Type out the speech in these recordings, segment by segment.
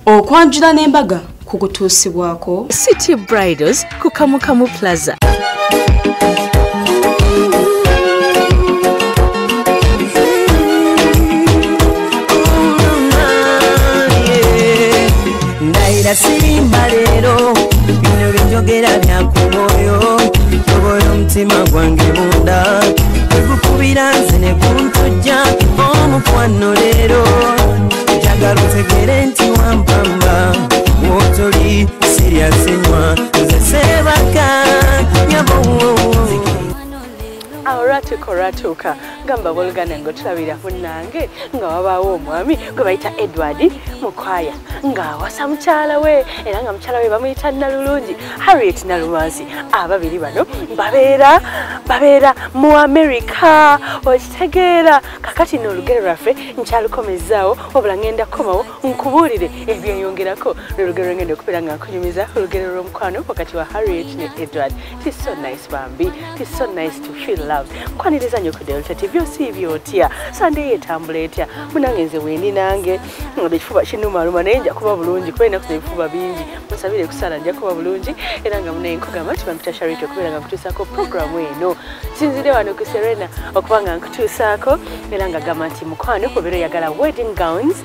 okwanjula n'embaga kukutuusibwako City Bridals ku Kamukamu Plaza. Ndaira sirimba lero bino binjogera byakumoyo toboyo mutima gwange munda ekukubira nze ne kuntujja omukwano lero njagala otegere nti wampamba wotoli serious nywa nze sebaka nyabo Koratuka gamba bolgana ngo tulabira munange nga wabaawo omwami gwe bayita Edward Mukwaya nga wasa mukyala we era nga mukyala we bamuyita Nalulungi Harriet Nalumansi ababiri bano babeera mu America okitegeera kakati n'olugero lwaffe nkyalukomezaawo wabula ngenda kukomawo nkubuulire ebyeyongerako n'olugero ngenda okubeera nga nkunyumiza olugero lw'omukwano wakati wa Harriet ne Edward. It's so nice Bambi, it's so nice to feel loved. Kwaniriza nnyo ku Delta TV osiibye otya Sunday etambula etya munange nze wendi nange ekifuba kinumaluma naye nja kuba bulungi kuba ennaku ebifuba bingi musabire kusala nja kuba bulungi era nga munaye nkugamba nti bampita Charity okubeera nga nkutuusaako programu eno sinzire wano ku Serena okuba nga nkutuusaako era nga gamba nti mukwano kubeera oyagala wedding gowns,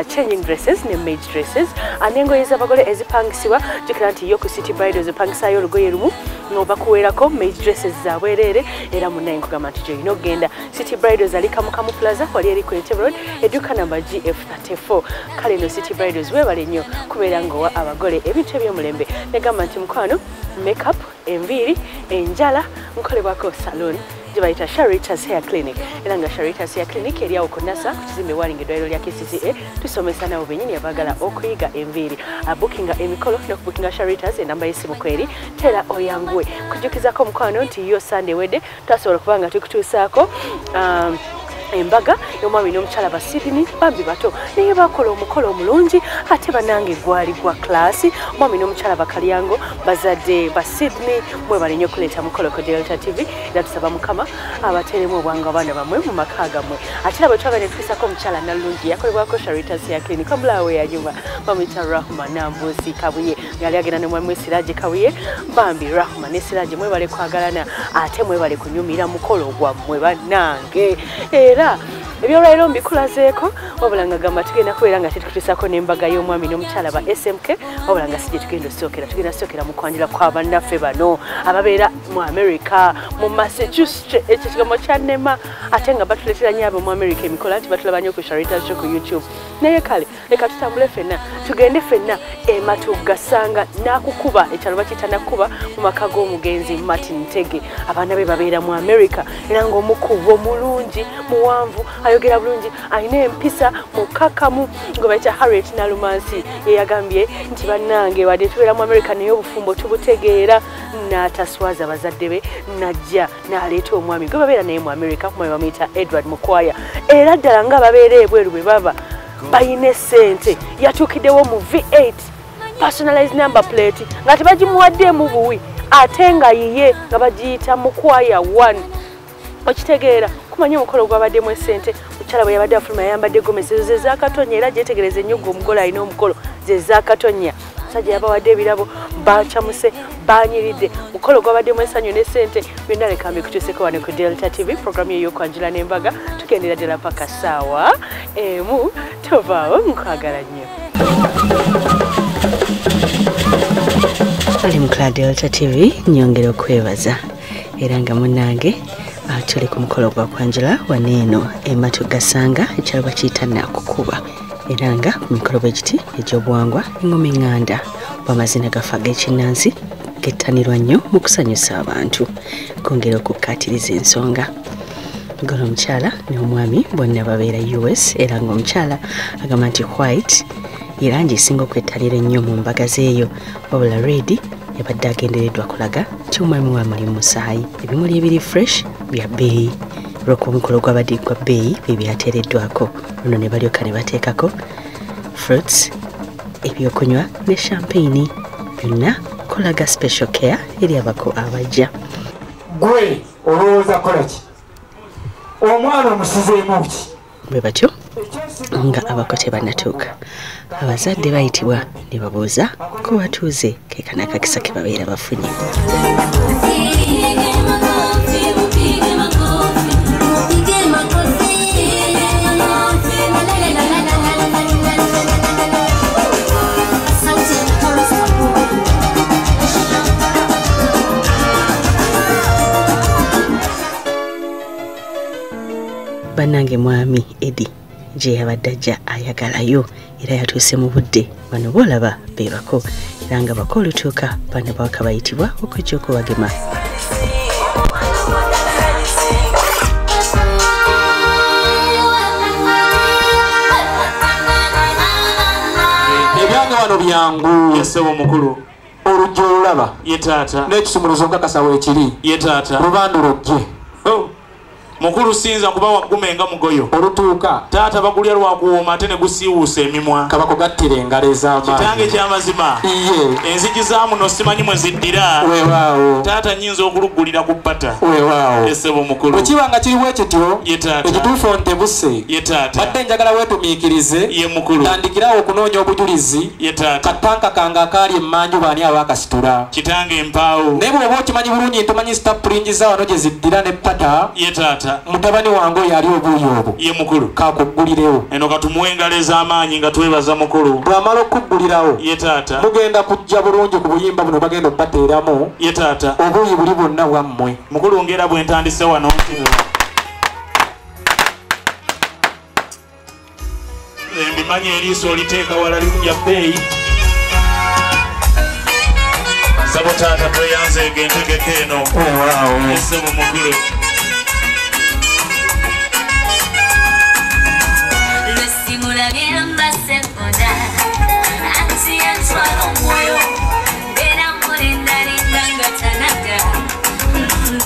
changing dresses ne maid dresses n'engoye z'abagole ezipangisibwa jjukira nti yo ku City Bridals epangisaayo olugoye lumu oba kuweerako maid dresses za bwereere era munaye nkugamba nti gy'olina okugenda City Bridals ali Kamukamu Plaza wali eri ku Entebbe Road edduuka namba GF34 kale no City Bridals weebale nnyo kubeera ng'owa abagole ebintu eby'omulembe negamba nti mukwano makeup enviiri enjala nkolebwako salon gye bayita Charitas Hair Clinic era nga Charitas Hair Clinic eri awo ku Nasa ku kizimbe walinga eddwaliro lya KCCA tusomesa nabo bennyini abaagala okuyiga enviiri bookinga emikolo n'okubukinga Charitas enamba y'essimu kweri tera oyanguwe kujjukizako mukwano nti yo Sunday wedde twasobola okuba nga tukutuusaako embaga y'omwami n'omukyala ba Sydney Bambi bato naye bakola omukolo omulungi ate banange gwali gwa klasi omwami n'omukyala ba Kalyango bazadde ba Sydney mwebale nnyo okuleeta mukolo ku Delta TV era tusaba Mukama abateremu obwanga abaana bammwe mu maka gammwe ate nabo twagala tutusako omukyala Nalungi yakolebwako Charitas Hair Clinic kabulawe ya nyuma bamuyita Rahma Nambusi Kabuye yali agenda ne mwami Siraje Kabuye Bambi Rahma ne Siraje mwebale kwagalana ate mwebale kunyumira mukolo gwammwe bannange era ebyolwairo mbikulazeeko wabula nga gamba tugenda kubeera nga tetukutuusako n'embaga y'omwami n'omukyala ba SMK wabula nga sijje tugenda sookera tugenda sookera mu kwanjula kwa bannaffe bano ababeera mu America mu Massachusetts ekyo kigambo kyannema ate nga batuleetera nnyo abo mu America emikola nti batulaba nnyo ku Charitas ku YouTube naye kale leka tutambule ffenna tugende ffenna Matuggasanga n'akukuba ekyalo bakiyita Nakukuba mu maka g'omugenzi Martin Ntege abaana be babeera mu America era ng'omukubo mulungi muwanvu ayogera bulungi alina empisa mukakamu ngo bayita Harriet Nalumansi yeyagambye nti bannange wadde tubeera mu America naye obufumbo tubutegeera n'ataswaza bazadde be najja n'aleeta omwami gwe babeera naye mu America kumwe bamuyita Edward Mukwaya era ddala nga babeera ebweru bwe baba bayina essente yatuukiddewo mu V8 personalized number plate nga tebagimuwaddeemu buwi ate nga yiye nga bagiyita Mukwaya 1 okitegeera kumanya omukolo gwabaddemu essente mukyala bwe yabadde afuluma yayambadde gomesi ze zaakatonya era gyetegereze nnyo gwe omugole alina omukolo ze zaakatonya musajja yabawadde ebirabo bakyamuse banyiridde mukolo gwabaddemu essanyu n'essente byonna leka mbikutuuseko wano ku Delta TV programu ey'okwanjula n'embaga tugendera ddala paka ssaawa emu tovaawo nkwagala nnyo tuli mu Delta TV nyongera okwebaza era nga munnange tuli ku mukolo gwa kwanjula waneeno Matuggasanga ekyalo bakiyita Nakukuba era nga mikolo bwe giti egy'obuwangwa engoma eŋŋanda bw'amazina gafa ag'ekinnansi gettanirwa nnyo mu kusanyusa abantu kwongera okukkaatiriza ensonga gono omukyala n'omwami bonna babeera US era ng'omukyala agamba nti white yerangi esinga okwettalira ennyo mu mbaga zeeyo wabula red yabadde agendereddwa kulaga nti omwami wa mulimu musaayi ebimuli ebiri fresh bya bbeeyi olwokuba omukolo gwabadde gwa bbeeyi bye byateereddwako luno ne balyoka ne bateekako fruits ebyokunywa ne champagne byonna kolaga special care eri abako abajja gwe olowooza kola ki omwana omusizeemu ki bwe batyo nga abako tebannatuuka abazadde bayitibwa ne babuuza ko batuuze kekana akakisa ke babeera bafunye. Bannange mwami Eddie gye yabadde ajja ayagalayo era yatuuse mu budde bano boolaba be bako era nga bako olutuuka bano bawaka bayitibwa okujja okubagema. Ebyange wano byangu yesebo mukulu olujja olulaba ye taata n'ekisumuluzo nkakasawo ekiri ye taata lubanda olugye mukulu sinza kuba wagumenga mugoyo olutuuka taata bagulya lwakuwooma ate ne gusiiwuusa emimwa kabakugattira engalo ez'amaanyi kitange ky'amazima iye enzigi za muno simanyi mwe ziddira weewaawo taata nyinza okuluggulira ku ppata weewaawo esebo mukulu bwe kiba nga kiriwo ekityo ye taata ekituufu ontebuse ye taata badde njagala weetumiikirize ye mukulu tandikirawo okunoonya obujulizi ye taata katanka kange akaali emmanju baani abaakasitula kitange empaawo naye bw'oba okimanyi bulungi ntomanyi sitapulingi za wano gye ziddira ne ppata ye taata mutabani wange oyo ali obuuyi obwo ye mukulu kakuggulirewo eno katumuwe engalo ez'amaanyi nga twebaza mukulu bw'amala okuggulirawo ye taata mugenda kujja bulungi ku buyimba buno bagenda okubateeramu ye taata obuuyi buli bwonna bwammwe mukulu ngera bwe ntandise wano mbimanyi eriiso oliteeka wala lya bbeeyi sabo taata tweyanzeega entegeka eno esebo mukulu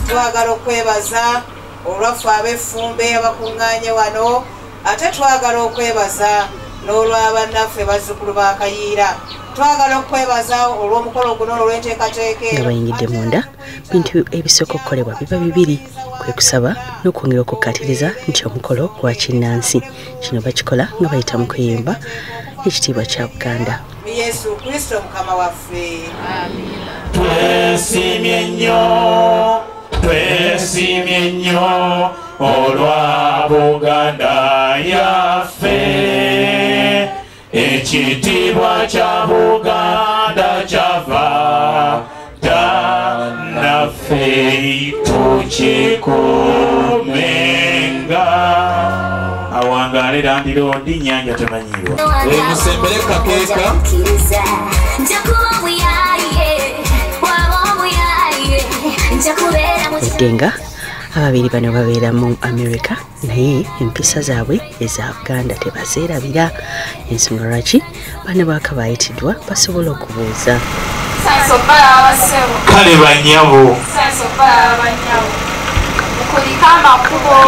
twagala okwebaza olwaffe ab'effumbe abakuŋŋaanye wano ate twagala okwebaza n'olwabannaffe bazzukulu ba Kayiira twagala okwebaza olw'omukolo guno olw'enteekateeka nga bayingidde munda bintu ebisooka okukolebwa biba bibiri kwe kusaba n'okwongera okukkatiriza nti omukolo gwa kinnansi kino bakikola nga bayita mu kuyimba ekitiibwa kya Buganda. Yesu Kristo mukama waffe. twesimye nnyo olwa Buganda yaffe ekitiibwa kya Buganda kyava naffe tukikumenga awangaale landirondi nnyanja temanyirwa musembere kakeeka eddenga ababiri bano babeera mu America naye empisa zaabwe eza Buganda tebazeerabira ensonga lwaki bano baaka bayitiddwa basobola okubuuza kale bannyabo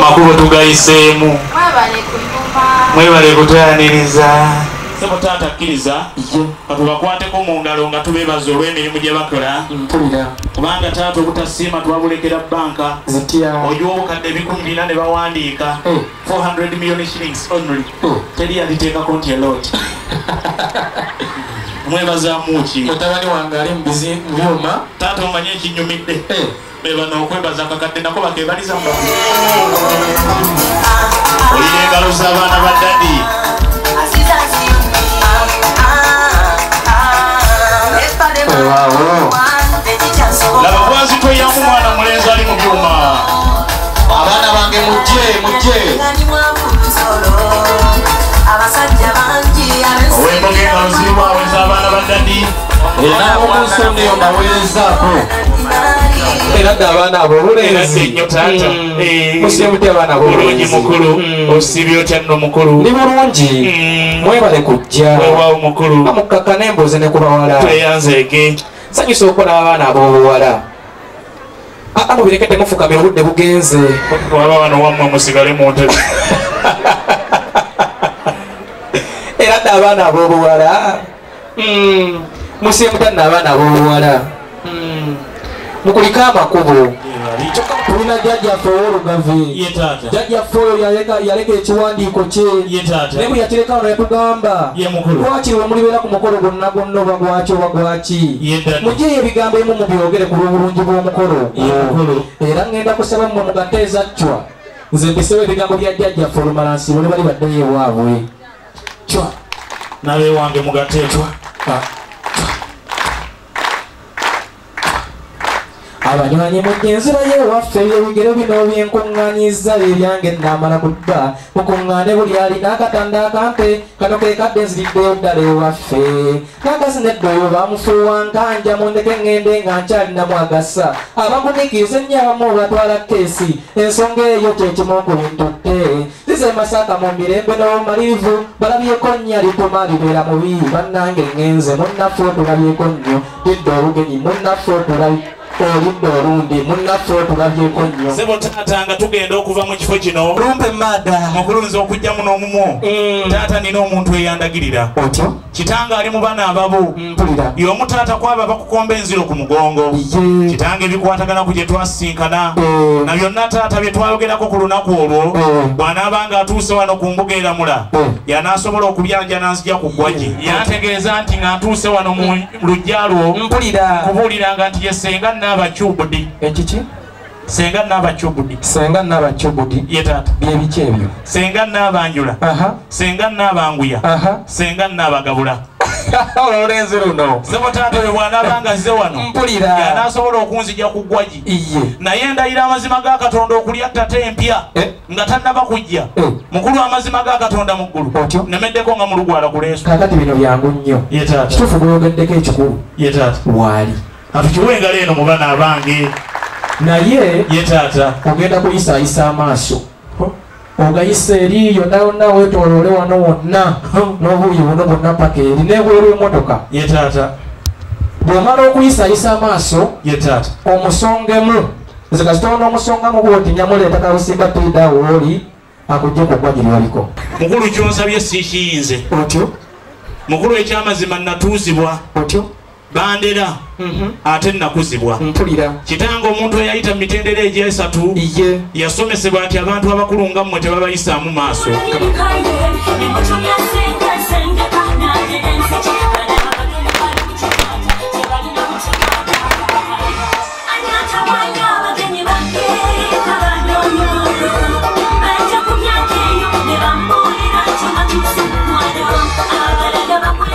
makubo tugayiseemu mwebale kutyaniriza sebo taata kkiriza katubakwateko mu ngalo nga tubeebaza olw'emirimu gye bakola kubanga taata obutasiima twabulekera banka ojiwa obukadde 14 ne bawandiika 400 million shillings only teri yaliteekako nti elot mwebazamuki mutabani wange ali mu byuma taata omanye ekinyumidde bebano okwebaza kakadde nako bakebaliza mu olina engalo z'abaana ba dadi laba bwazitoyamu mwana mulenzi ali mu byuma abaana bange mujje owemboga engalo ziribwawe z'abaana ba dadi era omunsondeyo naweerezaako era dde abaana abo obulenzi nnyo taata musiemudde abaana bulungi mukulu osibye otya nno mukulu ni bulungi mwebale kujja weewaawo mukulu bamukkakana embuuze ne ku bawala tweyanzeege sanyusa okola abaana ab'obuwala mubirekedde mufukamira obudde bugenze waba wano wammwe musigale mu ntebe era dde abaana ab'obuwala musiemutanna abaana ab'obuwala mukulika amakubo tulina jjajjaffe ow'olugave jjajjaffe oyo yaleka ekiwandiiko kye naye bwe yakireka wano yatugamba lwaki we mulibeera ku mukolo gonna gonna oba gwaki oba gwaki mugiye ebigambo emu mubyogere ku lw'obulungi bw'omukolo era ngenda kusaba mmwe mugatte ezaccwa nze mbisewo ebigambo bya jjajjaffe olumalansibo ne bali baddeyo ewaabwe cwa nabe wange mugatte cwa abanywanyi mujje baye waffe ebigero bino byenkuŋŋaanyiza bebyange namala kudda mukuŋŋaane buli alina akatanda akampe kano ke kadde nziriddeyo ddala ewaffe nagasinedde oyo bamufuuwa nkanja mundeke ŋŋende nga nkyalinamu agasa abangunikiriza ennyo abamu olwatwala keesi ensonga eyo kyekimu okuluntutte zize masaka mu mirembe n'obumalirivu balabyeko nnya lituma libeera mubi bannange ŋŋenze munnaffe otulabyeko nnyo tidde olugenyi munnaffe otulabi oludde olundi munnaffe otulabyeko nnyo sebo taata nga tugenda okuva mu kifo kino lumpe mada mukulunza okujjamu n'omumu taata nina omuntu eyandagirira otyo kitanga ali mu baana ababo y'omu taata kwaba bakukomba enziro ku mugongo kitanga ebikwatagana ku gye twasisinkana na byonna taata bye twayogerako ku lunaku olwo bw'anaabanga atuuse wano ku mbuga eramula yanaasobola okubyanja nanzija ku ggwagi yantegeeza nti nga ntuuse wano mu lujja lwo kubuuliranga nti ye senga n'abacubudi ekiki senga n'abacubudi senga n'abacubudi ye taata byebiki ebyo senga n'abanjula senga n'abanguya senga n'abagabula olwenzi luno sebo taata oyo bw'anaabanga azze wano mpulira yanaasobola okunzija ku ggwagi naye ndayira amazima ga Katonda okulya ttata empya nga tannaba kujja mukulu amazima ga Katonda mu ggulu nemeddeko nga mulugwala ku leeso kakati bino byangu nnyo ye taata kituufu gweyogeddeko ekikulu ye taata waali atukiwengala eno mu baana abange naye ye taata ogenda kuyisaayisa amaaso ogayisa eri yonna yonna weetooloole wano wonna n'obuuyi buno bwonna paka eri n'ebweru emotoka ye taata bw'omala okuyisaayisa amaaso ye taata omusongemu nze kasitona omusongamu bwoti nyamuleeta kalusimba tuidaawo oli akujje ku ggwagi lyoliko mukulu kyonsabye sikiyinze otyo mukulu ekyamazima natuuzibwa otyo bandera ate nakuzibwa mpulira kitanga omuntu eyayita mu mitendera egy'esatu yasomesebwa nti abantu abakulu nga mmwe tebabayisaamu maaso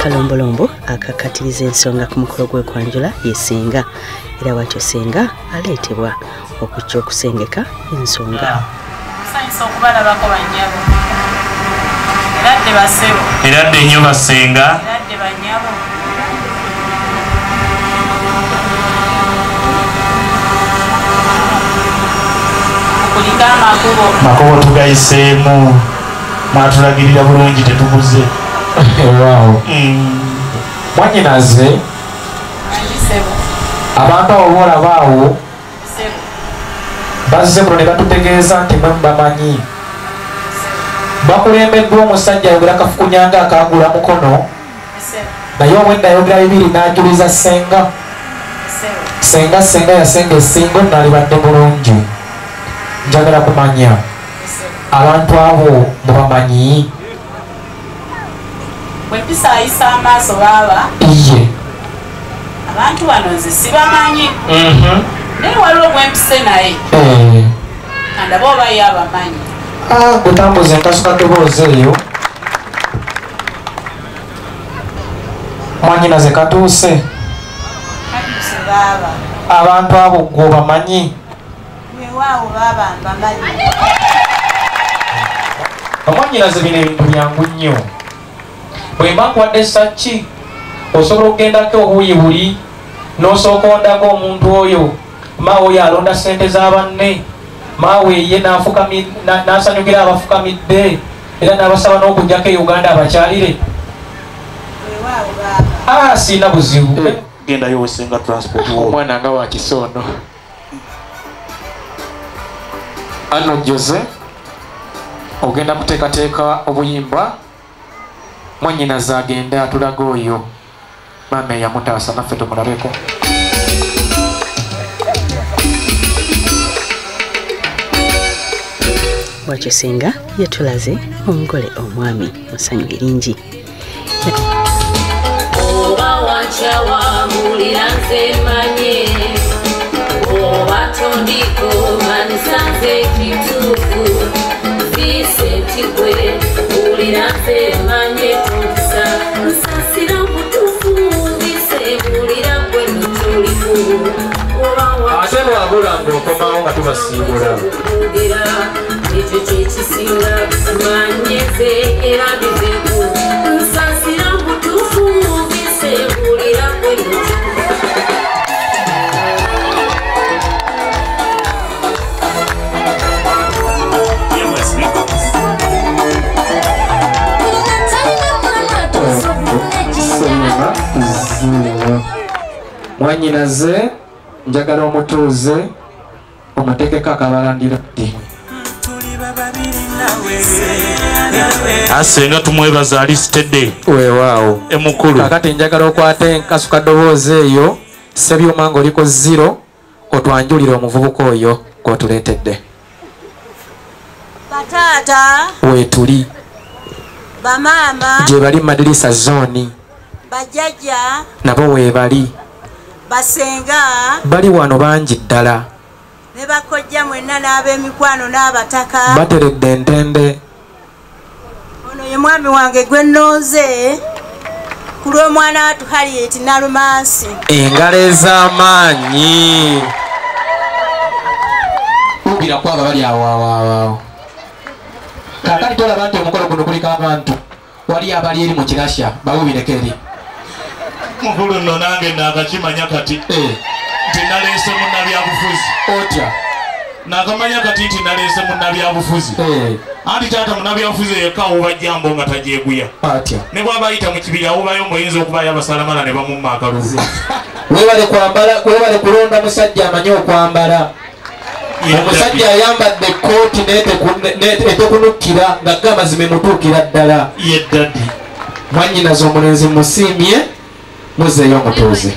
Kalombolombo akakatiriza ensonga ku mukolo gw'ekwanjula ye Ssenga era watyo Ssenga aleetebwa okujja okusengeka ensonga. Nsanyusa okubalabako bannyabo era dde basebo era dde nnyo Bassenga era dde bannyabo kulika makubo tugayiseemu mwatulagirira bulungi tetubuze. Wow. Mwanyinaze abantu abo boolabaawo bazze kuno ne batutegeeza nti mwe bamanyi bakulembeddwa omusajja ayogera kafukunyanga akaagula mukono naye omwenda ayogera bibiri n'ajuliza Ssenga Ssenga yasenga esingo naalibadde bulungi. Njagala kumanya abantu abo mubamanyi bwepisaayisa amaaso baaba iye abantu bano nze sibamanyi naye waliwo gwempise naye andaba oba ye abamanyi gutambuza enkasuka ddoboozi eyo mwanyinaze katuuse baaba abantu abo gwe obamanyi wewaawo baaba mbamanyi omwanyinaze bino ebintu byangu nnyo bwe mba nkuwadde essaki osobola okugendako obuuyi buli n'osooka ondako omuntu oyo maawe oyo alonda ssente z'abanne maawe ye n'asanyukira abafukamidde era n'abasaba n'okujjako e Uganda abakyalire siina buzibu gendayo wesenga transport omwana nga wa Kisono ano Jose ogenda kuteekateeka obuyimba mwanyinaze agende atulaga oyo maama eyamutaasa naffe tumulabeko bwatyo senga yatulaze omugole omwami musanyu eringi oba wachawa mulira nsemanye oba tondiko manisanze kituufu Vicenti gwe mulira nsemanye tokisa nsasira mutuufu vise mulira gwe mutulifu ate lwabula ng'okomawo nga tubasiibula ekyo kyekisinga manyeze era biveku nsasira mutuufu bisembulira gwe mwanyinaze njagala omutuuze omuteekeko akabalandira ddi asenga tumwebaza alisitedde weewaawo emukulu kakati njagala okwata enkasuka ddoboozi eyo sebyuma ng'oliko 0 otwanjulire omuvubuka oyo gw'otuleetedde bataata weetuli bamaama gye bali madirisa zooni bajjajja nabo weebali basenga bali wano bangi ddala ne bakojja mwenna n'ab'emikwano n'abataka bateredde entende ono ye mwami wange gwe nnooze ku lw'omwana watu Harriet Nalumansi engalo ez'amaanyi ubira kwaba bali awo kakati tolaba nti omukolo guno guliko abantu wali abali eri mu kirasya bawubireko eri mukulu nno nange naakakimanya kati nti naleese munnabyabufuzi otya nakamanya kati nti naleese munnabyabufuzi anti taata munnabyabufuzi yekka awubajjambo nga tajeeguya atya ne bw'aba ayita mu kibiri awubayo muyinza okubayo abasalamala ne bamumma akaluvu webale kulonda musajja amanyi okwambala omusajja ayambadde ekooti etekunukkira nga gamazima emutuukira ddala yeddaddi mwanyinaza omulenzi musiimye muzeeyo omutuuze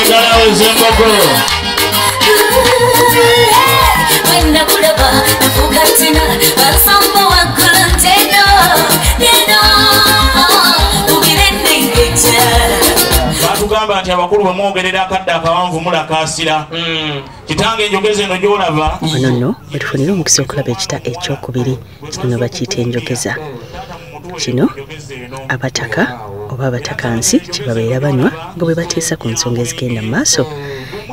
ngalawe z'embogo wenakulaba nafugatina basamba waggulu nteno yeno ubirennengeja batugamba nti abakulu bamwogerera akadde akawanvu mulakaasira kitange enjogeza eno gy'olaba ono nno wetufunire omukisa okulaba ekita ekyokubiri kino bakiyita enjogeza kino abataka oba abatakansi kyebabeera banywa nga bwe batiisa ku nsonga ezigenda mu maaso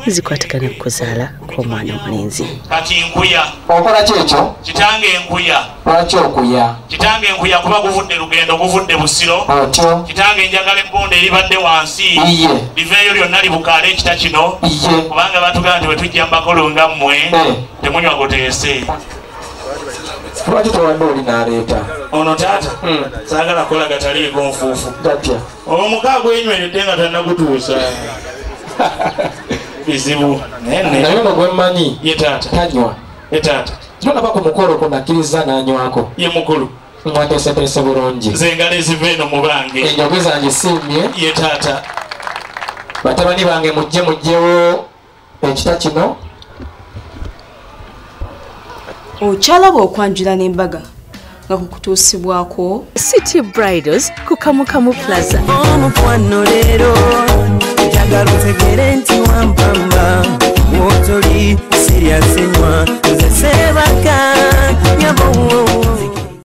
ezikwatagana ku kuzaala kw'omwana omulenzi kati nkuya okola ki ekyo kitange enkuya lwaki okuya kitange enkuya kuba guvudde lugendo guvudde busiro otyo kitange njagala ebbonda eribadde wansi liveeyo lyonna libukaala ekita kino kubanga batugamba nti wetujja mbakolo nga mmwe temunywa goteese lwaki towadde oli n'aleeta ono taata saagala kola gataliiko nfuufu gatya omukaaga enyweredde nga tannagutuusa bizibu naye nga gwemmanyi ye taata tanywa ye taata tonaba ku mukolo kunakkiriza n'anywako ye mukulu mwateeseteese bulungi nze engalo eziva eno mu bange enjogeza ngisiimye ye taata batabani bange mujjewo ekita kino okyalaba okwanjula n'embaga nga kukutuusibwako City Bridals ku Kamukamu Plaza omukwano leero njagala otegere nti wampamba wotoli siryasenywa nze sebaka